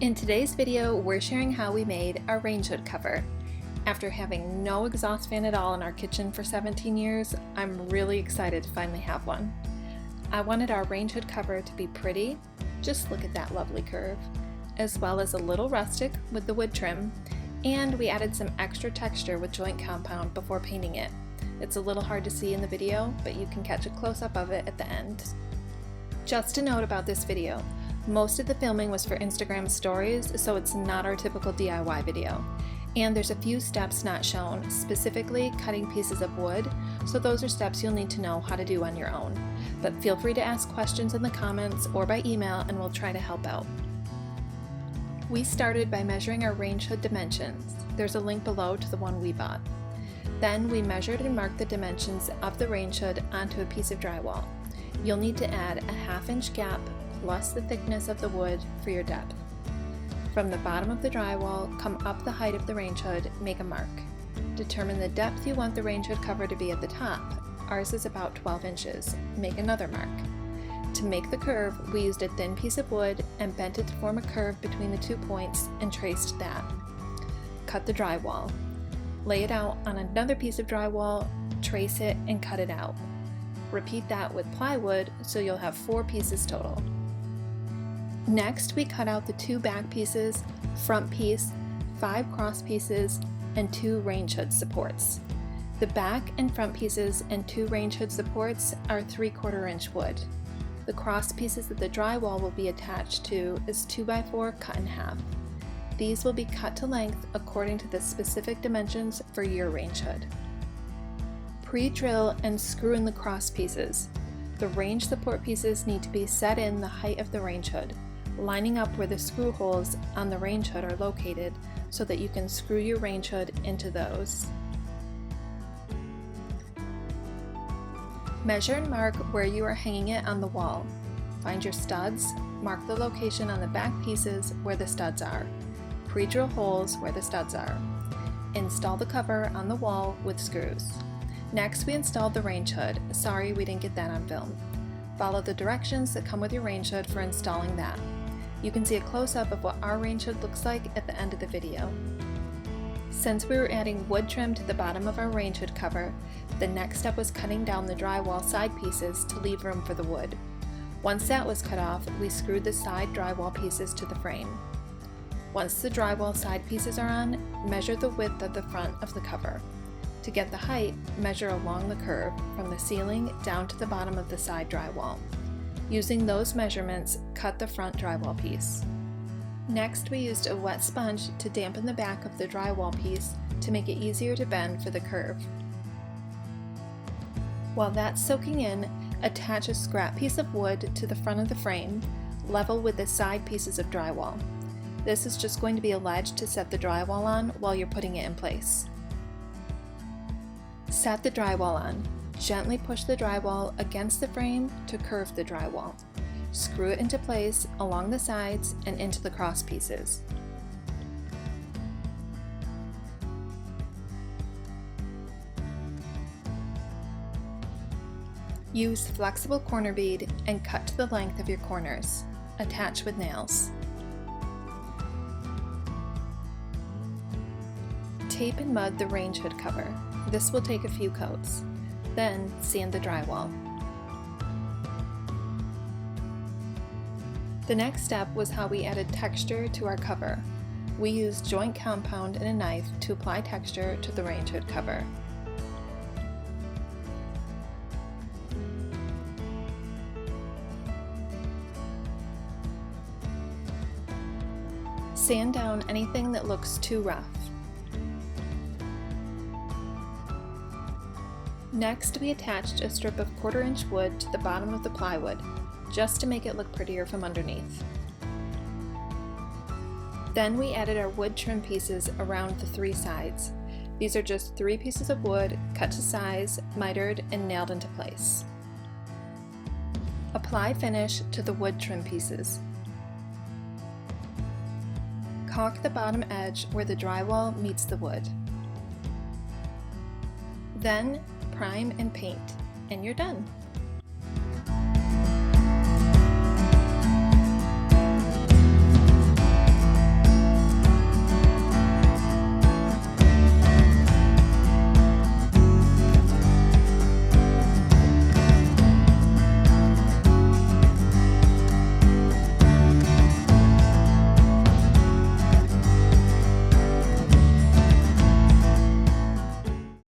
In today's video, we're sharing how we made our range hood cover. After having no exhaust fan at all in our kitchen for 17 years, I'm really excited to finally have one. I wanted our range hood cover to be pretty, just look at that lovely curve, as well as a little rustic with the wood trim, and we added some extra texture with joint compound before painting it. It's a little hard to see in the video, but you can catch a close-up of it at the end. Just a note about this video. Most of the filming was for Instagram stories, so it's not our typical DIY video. And there's a few steps not shown, specifically cutting pieces of wood, so those are steps you'll need to know how to do on your own. But feel free to ask questions in the comments or by email and we'll try to help out. We started by measuring our range hood dimensions. There's a link below to the one we bought. Then we measured and marked the dimensions of the range hood onto a piece of drywall. You'll need to add a 1/2 inch gap plus the thickness of the wood for your depth. From the bottom of the drywall, come up the height of the range hood, make a mark. Determine the depth you want the range hood cover to be at the top. Ours is about 12 inches. Make another mark. To make the curve, we used a thin piece of wood and bent it to form a curve between the 2 points and traced that. Cut the drywall. Lay it out on another piece of drywall, trace it, and cut it out. Repeat that with plywood so you'll have 4 pieces total. Next, we cut out the 2 back pieces, front piece, 5 cross pieces, and 2 range hood supports. The back and front pieces and 2 range hood supports are 3/4 inch wood. The cross pieces that the drywall will be attached to is 2x4 cut in half. These will be cut to length according to the specific dimensions for your range hood. Pre-drill and screw in the cross pieces. The range support pieces need to be set in the height of the range hood, lining up where the screw holes on the range hood are located so that you can screw your range hood into those. Measure and mark where you are hanging it on the wall. Find your studs, mark the location on the back pieces where the studs are. Pre-drill holes where the studs are. Install the cover on the wall with screws. Next, we installed the range hood. Sorry, we didn't get that on film. Follow the directions that come with your range hood for installing that. You can see a close-up of what our range hood looks like at the end of the video. Since we were adding wood trim to the bottom of our range hood cover, the next step was cutting down the drywall side pieces to leave room for the wood. Once that was cut off, we screwed the side drywall pieces to the frame. Once the drywall side pieces are on, measure the width of the front of the cover. To get the height, measure along the curve from the ceiling down to the bottom of the side drywall. Using those measurements, cut the front drywall piece. Next, we used a wet sponge to dampen the back of the drywall piece to make it easier to bend for the curve. While that's soaking in, attach a scrap piece of wood to the front of the frame, level with the side pieces of drywall. This is just going to be a ledge to set the drywall on while you're putting it in place. Set the drywall on. Gently push the drywall against the frame to curve the drywall. Screw it into place along the sides and into the cross pieces. Use flexible corner bead and cut to the length of your corners. Attach with nails. Tape and mud the range hood cover. This will take a few coats. Then sand the drywall. The next step was how we added texture to our cover. We used joint compound and a knife to apply texture to the range hood cover. Sand down anything that looks too rough. Next, we attached a strip of 1/4 inch wood to the bottom of the plywood, just to make it look prettier from underneath. Then we added our wood trim pieces around the 3 sides. These are just 3 pieces of wood, cut to size, mitered, and nailed into place. Apply finish to the wood trim pieces. Caulk the bottom edge where the drywall meets the wood. Then, prime and paint, and you're done.